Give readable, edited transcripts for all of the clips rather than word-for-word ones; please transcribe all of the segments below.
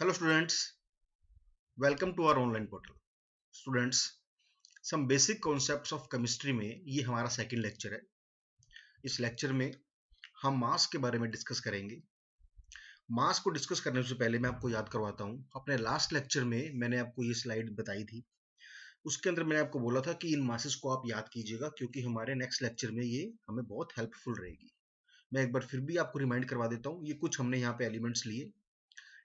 Hello students, welcome to our online portal. Students, some basic concepts of chemistry में ये हमारा second lecture है। इस लेक्चर में हम मास के बारे में डिस्कस करेंगे। मास को डिस्कस करने से पहले मैं आपको याद करवाता हूँ, अपने लास्ट लेक्चर में मैंने आपको ये स्लाइड बताई थी। उसके अंदर मैंने आपको बोला था कि इन मासेस को आप याद कीजिएगा क्योंकि हमारे नेक्स्ट लेक्चर में ये हमें बहुत हेल्पफुल रहेगी। मैं एक बार फिर भी आपको रिमाइंड करवा देता हूँ। ये कुछ हमने यहाँ पे एलिमेंट्स लिए,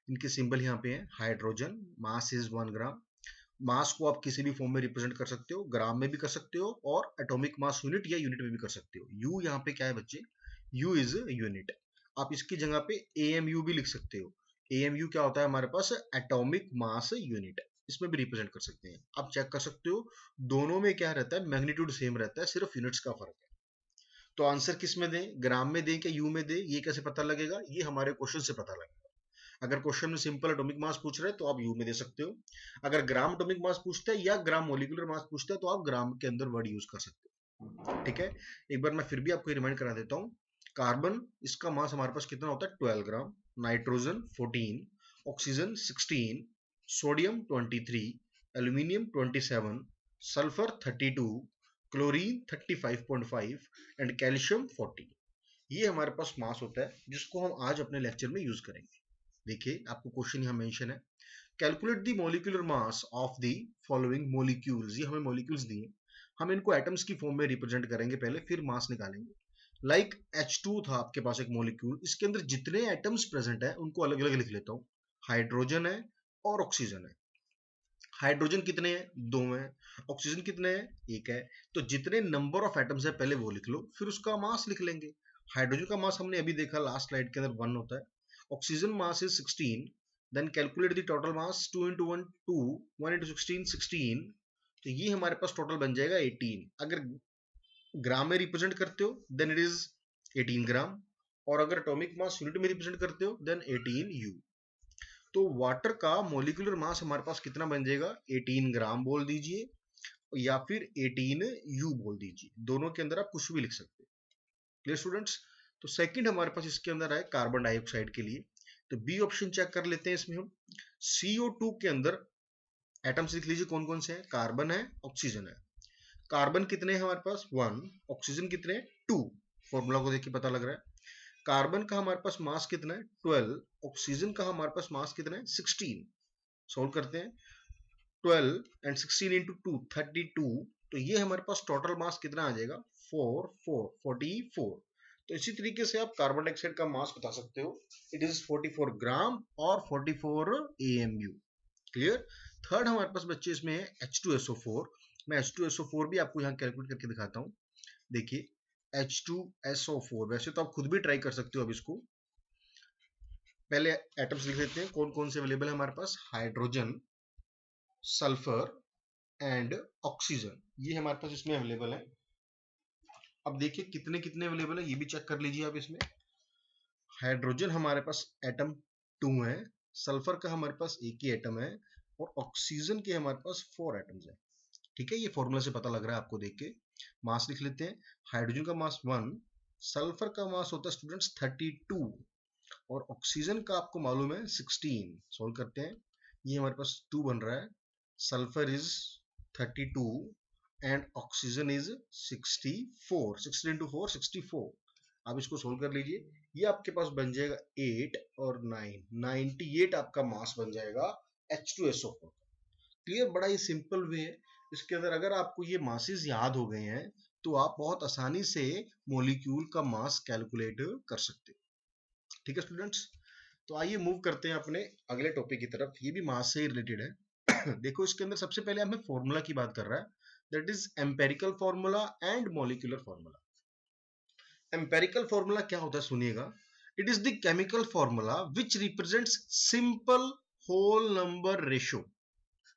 इनके सिंबल यहाँ पे है। हाइड्रोजन, मास इज 1 ग्राम। मास को आप किसी भी फॉर्म में रिप्रेजेंट कर सकते हो, ग्राम में भी कर सकते हो और एटॉमिक मास यूनिट या यूनिट में भी कर सकते हो। यू यहाँ पे क्या है बच्चे, यू इज यूनिट। आप इसकी जगह पे एएमयू भी लिख सकते हो। एएमयू क्या होता है हमारे पास, एटॉमिक मास यूनिट। इसमें भी रिप्रेजेंट कर सकते हैं। आप चेक कर सकते हो दोनों में क्या रहता है, मैग्नीट्यूड सेम रहता है, सिर्फ यूनिट्स का फर्क है। तो आंसर किस में दें, ग्राम में दें क्या यू में दें, ये कैसे पता लगेगा, ये हमारे क्वेश्चन से पता लगेगा। अगर क्वेश्चन में सिंपल एटॉमिक मास पूछ रहे हैं तो आप यू में दे सकते हो। अगर ग्राम एटॉमिक मास पूछते हैं या ग्राम मोलिकुलर मास पूछते हैं तो आप ग्राम के अंदर वर्ड यूज कर सकते हो। ठीक है, एक बार मैं फिर भी आपको रिमाइंड करा देता हूँ। कार्बन, इसका मास हमारे पास कितना होता है, 12 gram. Nitrogen 14, oxygen 16, sodium 23, aluminium 27, sulphur 32, chlorine 35.5 and calcium 40। ये हमारे पास मास होता है जिसको हम आज अपने लेक्चर में यूज करेंगे। देखिए आपको क्वेश्चन यहाँ मेंशन है, calculate the molecular mass of the following molecules. ये हमें मॉलिक्यूल्स दिए, हम इनको एटम्स की फॉर्म में रिप्रेजेंट करेंगे पहले, फिर मास निकालेंगे। लाइक H2 था आपके पास एक मॉलिक्यूल, इसके अंदर जितने एटम्स प्रेजेंट है उनको अलग अलग लिख लेता हूँ। हाइड्रोजन है और ऑक्सीजन है। हाइड्रोजन कितने हैं, 2 हैं। ऑक्सीजन कितने हैं, 1 है। तो जितने नंबर ऑफ एटम्स है पहले वो लिख लो, फिर उसका मास लिख लेंगे। हाइड्रोजन का मास हमने अभी देखा लास्ट स्लाइड के अंदर 1 होता है। Oxygen mass is 16, then calculate the total mass, 2 into 1 2, 1 into 16 16। तो ये हमारे पास टोटल बन जाएगा 18। अगर ग्राम में रिप्रेजेंट करते हो देन इट इज 18 ग्राम, और अगर एटॉमिक मास यूनिट में रिप्रेजेंट करते हो देन 18 यू। तो वाटर का मोलिकुलर मास हमारे पास कितना बन जाएगा, 18 ग्राम बोल दीजिए या फिर 18 यू बोल दीजिए। दोनों के अंदर आप कुछ भी लिख सकते हैं। Clear students. तो सेकंड हमारे पास इसके अंदर है कार्बन डाइऑक्साइड के लिए। तो बी ऑप्शन चेक कर लेते हैं इसमें हम। CO2 के अंदर एटम्स लिख लीजिए कौन कौन से हैं, कार्बन है, ऑक्सीजन है। कार्बन कितने हैं हमारे पास, 1। ऑक्सीजन कितने हैं, 2। फॉर्मूला को देख के पता लग रहा है। कार्बन का हमारे पास मास कितना है, 12। ऑक्सीजन का हमारे पास मास कितना है, 16। सोल्व करते हैं, 12 एंड 16 इंटू 2 32। तो ये हमारे पास टोटल मास कितना आ जाएगा, 44। तो इसी तरीके से आप कार्बन डाइऑक्साइड का मास बता सकते हो, इट इज 44 ग्राम और 44 AMU। क्लियर। थर्ड हमारे पास बच्चे इसमें है H2SO4। मैं H2SO4 भी आपको यहाँ कैलकुलेट करके दिखाता हूँ। देखिए H2SO4, वैसे तो आप खुद भी ट्राई कर सकते हो। अब इसको पहले एटम्स लिख लेते हैं कौन कौन से अवेलेबल है हमारे पास, हाइड्रोजन, सल्फर एंड ऑक्सीजन। ये हमारे पास इसमें अवेलेबल है। अब देखिए कितने कितने अवेलेबल है ये भी चेक कर लीजिए आप इसमें। हाइड्रोजन हमारे पास एटम 2 है, सल्फर का हमारे पास एक ही एटम है, और ऑक्सीजन के हमारे पास 4 एटम्स है। ठीक है, ये फॉर्मूला से पता लग रहा है आपको देख के। मास लिख लेते हैं, हाइड्रोजन का मास 1, सल्फर का मास होता है स्टूडेंट्स 32, और ऑक्सीजन का आपको मालूम है 16। सोल्व करते हैं, ये हमारे पास 2 बन रहा है, sulphur is 32 and oxygen is 64। 16 into 4 64। आप इसको सोल्व कर लीजिए, ये आपके पास बन जाएगा 8 और 9 98 आपका मास बन जाएगा H2SO4। क्लियर, बड़ा ही सिंपल वे है। इसके अंदर अगर आपको ये मासेस याद हो गए हैं तो आप बहुत आसानी से मॉलिक्यूल का मास कैलकुलेट कर सकते हो। ठीक है स्टूडेंट्स, तो आइए मूव करते हैं अपने अगले टॉपिक की तरफ। ये भी मास से रिलेटेड है। देखो इसके अंदर सबसे पहले हमें फॉर्मूला की बात कर रहा है, that is empirical formula and molecular formula. Empirical formula क्या होता है सुनिएगा, it is the chemical formula which represents simple whole number ratio.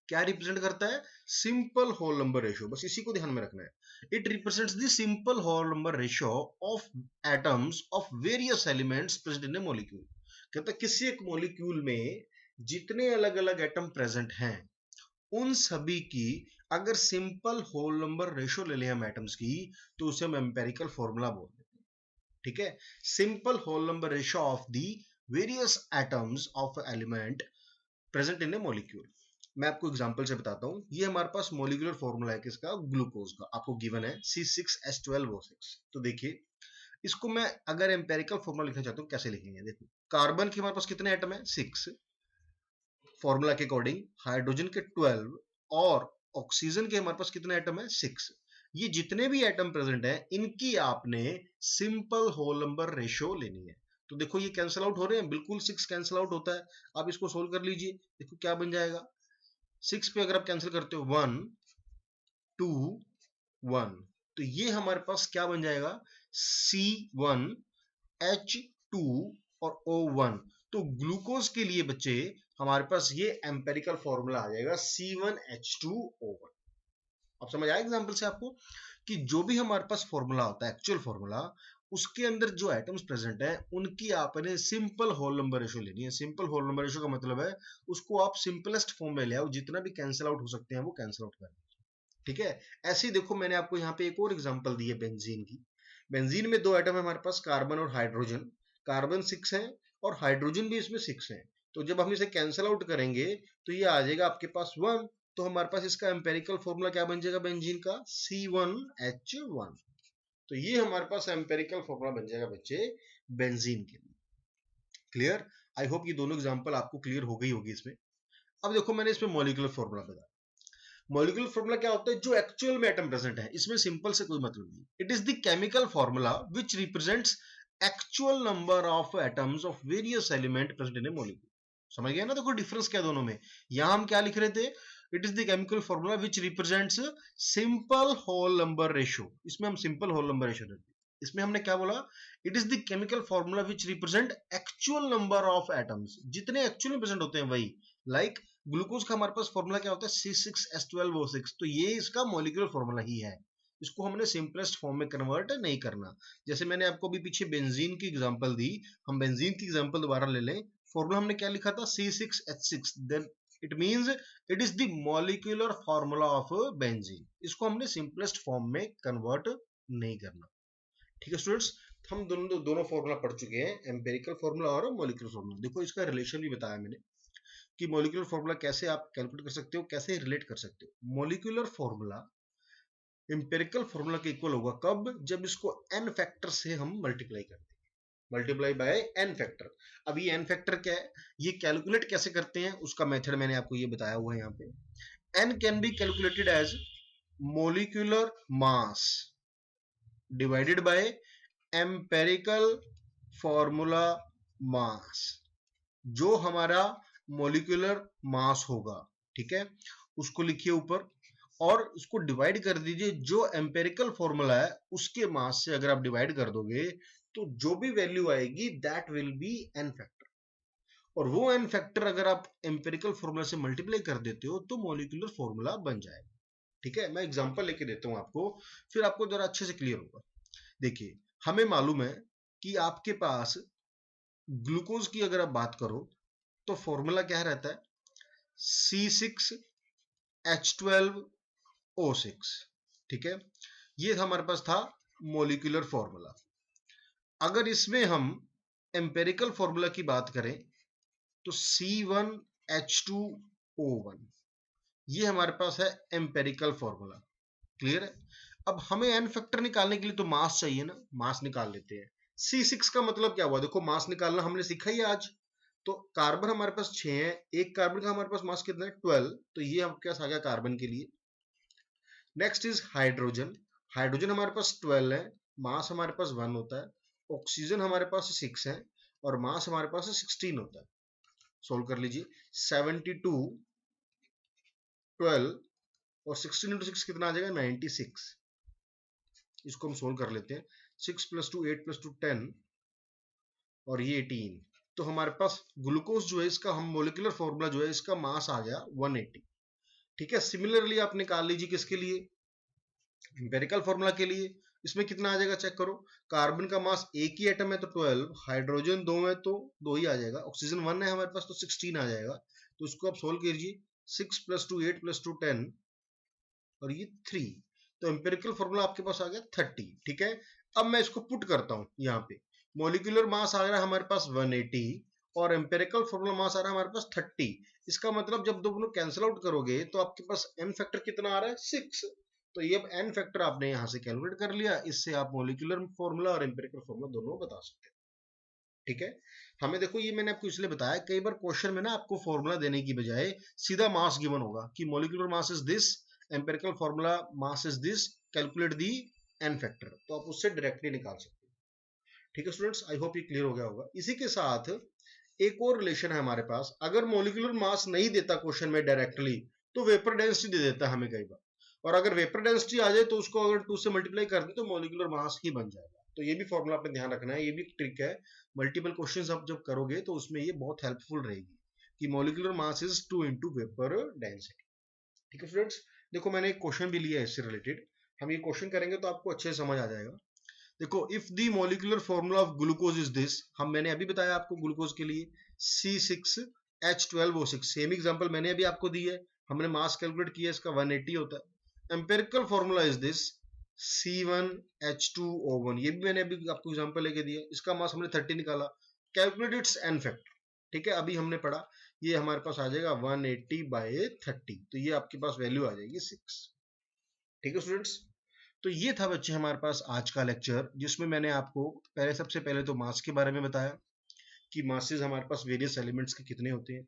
क्या रिप्रेजेंट करता है, सिंपल होल नंबर रेशियो, बस इसी को ध्यान में रखना है। It represents the simple whole number ratio of atoms of various elements present in a molecule. कहता है किसी एक मॉलिक्यूल में जितने अलग अलग एटम प्रेजेंट हैं उन सभी की अगर सिंपल होल नंबर रेशियो ले लें हम एटम्स की, तो उसे हम एम्पेरिकल फॉर्मूला बोल देते हैं। ठीक है, simple whole number ratio of the various atoms of element present in a molecule. मैं आपको एग्जांपल से बताता हूं। ये हमारे पास मॉलिक्यूलर फॉर्मूला है किसका, ग्लूकोज का, आपको गिवन है C6H12O6। तो देखिए इसको मैं अगर एम्पेरिकल फॉर्मूला लिखना चाहता हूं कैसे लिखेंगे, देखो कार्बन के हमारे पास कितने एटम है 6 फॉर्मूला के अकॉर्डिंग, हाइड्रोजन के 12 और ऑक्सीजन के हमारे पास कितने एटम है 6। ये जितने भी एटम प्रेजेंट है इनकी आपने सिंपल होल नंबर रेशियो लेनी है। तो देखो ये कैंसिल आउट हो रहे हैं, बिल्कुल 6 कैंसिल आउट होता है। आप इसको सोल्व कर लीजिए, देखो क्या बन जाएगा। 6 पे अगर आप कैंसिल करते हो 1 2 1, तो ये हमारे पास क्या बन जाएगा C1H2 और O1। तो ग्लूकोज के लिए बच्चे हमारे पास ये एम्पेरिकल फॉर्मूला आ जाएगा C1H2O1। अब समझ आया एग्जांपल से आपको कि जो भी हमारे पास फॉर्मूला होता है एक्चुअल फॉर्मूला, उसके अंदर जो एटम्स प्रेजेंट है उनकी आपने सिंपल होल नंबर रेशियो लेनी है। सिंपल होल नंबर रेशियो का मतलब है उसको आप सिंपलेस्ट फॉर्म में ले आओ, जितना भी कैंसिल आउट हो सकते हैं वो कैंसिल आउट कर, ठीक है। ऐसे ही देखो मैंने आपको यहाँ पे एक और एग्जांपल दी है बेंजीन की। बेंजीन में दो एटम है हमारे पास, कार्बन और हाइड्रोजन। कार्बन 6 है और हाइड्रोजन भी इसमें 6 है। तो जब हम इसे कैंसिल आउट करेंगे तो ये आ जाएगा आपके पास 1। तो हमारे पास इसका एम्पेरिकल फॉर्मूला क्या बन जाएगा बेंजीन का C1H1। तो ये हमारे पास एम्पेरिकल फॉर्मूला बन जाएगा बच्चे बेंजीन के लिए। क्लियर? आई होप ये दोनों एग्जांपल आपको क्लियर हो गई होगी इसमें। अब देखो मैंने इसमें मॉलिक्यूलर फॉर्मूला बताया। मॉलिक्यूलर फॉर्मूला क्या होता है, जो एक्चुअल में एटम प्रेजेंट है, इसमें सिंपल से कोई मतलब नहीं। It is the chemical formula which represents actual number of atoms of various element present in a molecule. समझ गया ना? देखो डिफरेंस क्या दोनों में। यहां हम क्या लिख रहे थे, it is the chemical formula which represents simple whole number ratio. इसमें हम सिंपल होल नंबर रेशियो लेते हैं। इसमें हमने क्या बोला, it is the chemical formula which represent actual number of atoms, जितने एक्चुअल में प्रेजेंट होते हैं वही। लाइक ग्लूकोज का हमारे पास फॉर्मूला क्या होता है C6H12O6। तो ये इसका मॉलिक्यूलर फॉर्मूला ही है, इसको हमने सिंपलेस्ट फॉर्म में कन्वर्ट नहीं करना। जैसे मैंने आपको अभी पीछे बेंजीन की एग्जांपल दी, हम बेंजीन की एग्जांपल दोबारा ले लें। फॉर्मूला हमने क्या लिखा था C6H6, then it means it is the molecular formula of benzene. इसको हमने सिंपलेस्ट फॉर्म में कन्वर्ट नहीं करना। ठीक है स्टूडेंट्स, हम दोनों फॉर्मूला पढ़ चुके हैं, एम्पेरिकल फॉर्मूला और मॉलिक्यूलर फॉर्मूला। देखो इसका रिलेशन भी बताया मैंने कि मॉलिक्यूलर फॉर्मूला कैसे आप कैलकुलेट कर सकते हो, कैसे रिलेट कर सकते हो। मॉलिक्यूलर फॉर्मूला एम्पेरिकल फॉर्मूला के इक्वल होगा कब, जब इसको n फैक्टर से हम मल्टीप्लाई कर देंगे, मल्टीप्लाई बाय n फैक्टर। अब ये n फैक्टर क्या है, ये कैलकुलेट कैसे करते हैं उसका मेथड मैंने आपको ये बताया हुआ है यहाँ पे। n can be calculated as molecular mass divided by empirical formula mass. जो हमारा मॉलिक्यूलर मास होगा, ठीक है, उसको लिखिए ऊपर और उसको डिवाइड कर दीजिए जो एम्पेरिकल फॉर्मूला है उसके मास से। अगर आप डिवाइड कर दोगे तो जो भी वैल्यू आएगी that will be n factor, और वो n फैक्टर अगर आप एम्पेरिकल फॉर्मूला से मल्टीप्लाई कर देते हो तो मॉलिक्यूलर फॉर्मूला बन जाएगा। ठीक है, मैं एग्जांपल लेके देता हूं आपको, फिर आपको जरा अच्छे से क्लियर होगा। देखिए हमें मालूम है कि आपके पास ग्लूकोज की अगर आप बात करो तो फॉर्मूला क्या रहता है C6H12O6। ठीक है, ये हमारे पास था मॉलिक्यूलर फॉर्मूला। अगर इसमें हम एम्पेरिकल फॉर्मूला की बात करें तो C1H2O1, ये हमारे पास है एम्पेरिकल फॉर्मूला। क्लियर है? अब हमें एन फैक्टर निकालने के लिए तो मास चाहिए ना, मास निकाल लेते हैं। C6 का मतलब क्या हुआ, देखो मास निकालना हमने सीखा ही आज। तो कार्बन हमारे पास 6 है, एक कार्बन का हमारे पास मास कितना है 12, तो ये आपके पास आ गया कार्बन के लिए। Next is hydrogen. हाइड्रोजन हमारे पास 12 है, मास हमारे पास 1 होता है। ऑक्सीजन हमारे पास 6 है और मास हमारे पास 16 होता है। सोल्व कर लीजिए, 72 12 और 16 इंटू 6 कितना आ जाएगा 96। इसको हम सोल्व कर लेते हैं, 6 + 2 8 + 2 10 और ये 18। तो हमारे पास ग्लूकोज जो है इसका हम मॉलिक्यूलर फॉर्मूला जो है इसका मास आ गया 180। ठीक है, सिमिलरली आप निकाल लीजिए किसके लिए, एम्पेरिकल फॉर्मूला के लिए। इसमें कितना आ जाएगा चेक करो, कार्बन का मास एक ही एटम है तो 12, हाइड्रोजन 2 है तो 2 ही आ जाएगा, ऑक्सीजन 1 है हमारे पास तो 16 आ जाएगा। तो इसको आप सोल्व कीजिए, 6 + 2 8 + 2 10 और ये 3। तो एम्पेरिकल फॉर्मूला आपके पास आ गया 30। ठीक है, अब मैं इसको पुट करता हूं यहाँ पे, मॉलिक्यूलर मास आ रहा है हमारे पास 180 और एम्पेरिकल फॉर्मूला मास आ रहा है हमारे पास 30। इसका मतलब जब दोनों कैंसिल आउट करोगे तो आपके पास m फैक्टर कितना आ रहा है 6। तो ये अब n फैक्टर आपने यहां से कैलकुलेट कर लिया, इससे आप मॉलिक्यूलर फॉर्मूला और एम्पेरिकल फॉर्मूला दोनों बता सकते हैं। ठीक है, हमें देखो ये मैंने आपको इसलिए बताया, कई बार क्वेश्चन में ना आपको फॉर्मूला देने की बजाय सीधा मास गिवन होगा कि molecular mass is this, empirical formula mass is this, calculate the n factor, तो आप उससे डायरेक्टली निकाल सकते हो। ठीक है स्टूडेंट्स, आई होप ये क्लियर हो गया होगा। इसी के साथ एक और रिलेशन है हमारे पास, अगर मॉलिक्यूलर मास नहीं देता क्वेश्चन में डायरेक्टली तो वेपर डेंसिटी दे देता है हमें कई बार, और अगर वेपर डेंसिटी आ जाए तो उसको अगर 2 से मल्टीप्लाई कर दे तो मॉलिक्यूलर मास ही बन जाएगा। तो ये भी फॉर्मूला आपने ध्यान रखना है, ये भी ट्रिक है, मल्टीपल क्वेश्चंस आप जब करोगे तो उसमें ये बहुत हेल्पफुल रहेगी कि molecular mass is 2 into vapour density. ठीक है स्टूडेंट्स, देखो मैंने एक क्वेश्चन भी लिया है इससे रिलेटेड, हम ये क्वेश्चन करेंगे तो आपको अच्छे से समझ आ जाएगा। देखो, if the molecular formula of glucose is this, हम मैंने अभी बताया आपको ग्लूकोज के लिए C6H12O6, सेम एग्जांपल मैंने अभी आपको दी है, हमने मास कैलकुलेट किया, इसका 180 होता है। Empirical formula is this C1H2O1, ये भी मैंने अभी आपको एग्जांपल लेके दिया, इसका मास हमने 30 निकाला, कैलकुलेट इट्स n फैक्टर। ठीक है, अभी हमने पढ़ा, ये हमारे पास आ जाएगा 180/30, तो ये आपके पास वैल्यू आ जाएगी 6। ठीक है स्टूडेंट्स, तो ये था बच्चे हमारे पास आज का लेक्चर, जिसमें मैंने आपको सबसे पहले तो मास के बारे में बताया कि मासेस हमारे पास वेरियस एलिमेंट्स के कितने होते हैं।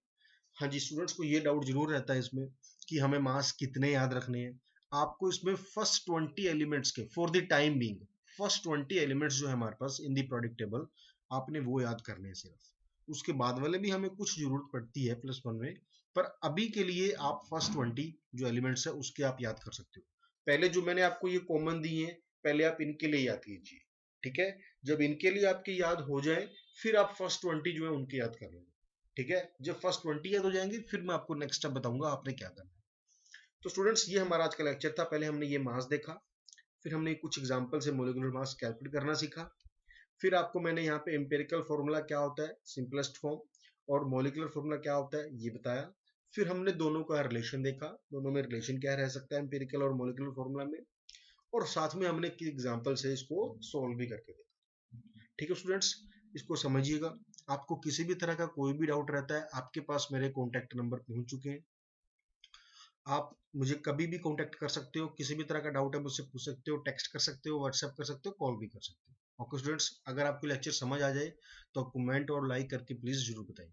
हाँ जी, स्टूडेंट्स को ये डाउट जरूर रहता है इसमें कि हमें मास कितने याद रखने हैं। आपको इसमें फर्स्ट 20 एलिमेंट्स के for the time being, first 20 elements जो है हमारे पास इन दी प्रोडक्ट टेबल, आपने वो याद करने हैं सिर्फ। उसके बाद वाले भी हमें कुछ जरूरत पड़ती है +1 में, पर अभी के लिए आप फर्स्ट 20 जो एलिमेंट्स है उसके आप याद कर सकते हो। पहले जो मैंने आपको ये कॉमन दी है, पहले आप इनके लिए याद कीजिए। ठीक है, जब इनके लिए आपकी याद हो जाए फिर आप फर्स्ट 20 जो है उनके याद कर लेंगे। ठीक है, जब फर्स्ट 20 याद हो जाएंगे फिर मैं आपको नेक्स्ट स्टेप बताऊंगा आपने क्या करना है। तो स्टूडेंट्स, ये हमारा आज का लेक्चर था। पहले हमने ये मास देखा, फिर हमने कुछ एग्जांपल से मॉलिक्यूलर मास कैलकुलेट करना सीखा, फिर आपको मैंने यहाँ पे एम्पेरिकल फॉर्मूला क्या होता है सिंपलेस्ट फॉर्म, और मॉलिक्यूलर फॉर्मूला क्या होता है ये बताया। फिर हमने दोनों का रिलेशन देखा, दोनों में रिलेशन क्या रह सकता है एम्पेरिकल और मॉलिक्यूलर फॉर्मूला में, और साथ में हमने एक एग्जांपल से इसको सोल्व भी करके देखा। ठीक है स्टूडेंट्स, इसको समझिएगा। आपको किसी भी तरह का कोई भी डाउट रहता है, आपके पास मेरे कॉन्टैक्ट नंबर पहुंच चुके हैं, आप मुझे कभी भी कांटेक्ट कर सकते हो, किसी भी तरह का डाउट है मुझसे पूछ सकते हो, टेक्स्ट कर सकते हो, व्हाट्सएप कर सकते हो, कॉल भी कर सकते हो। ओके स्टूडेंट्स, अगर आपको लेक्चर समझ आ जाए तो कमेंट और लाइक करके प्लीज जरूर बताइए।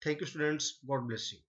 Thank you students, God bless you.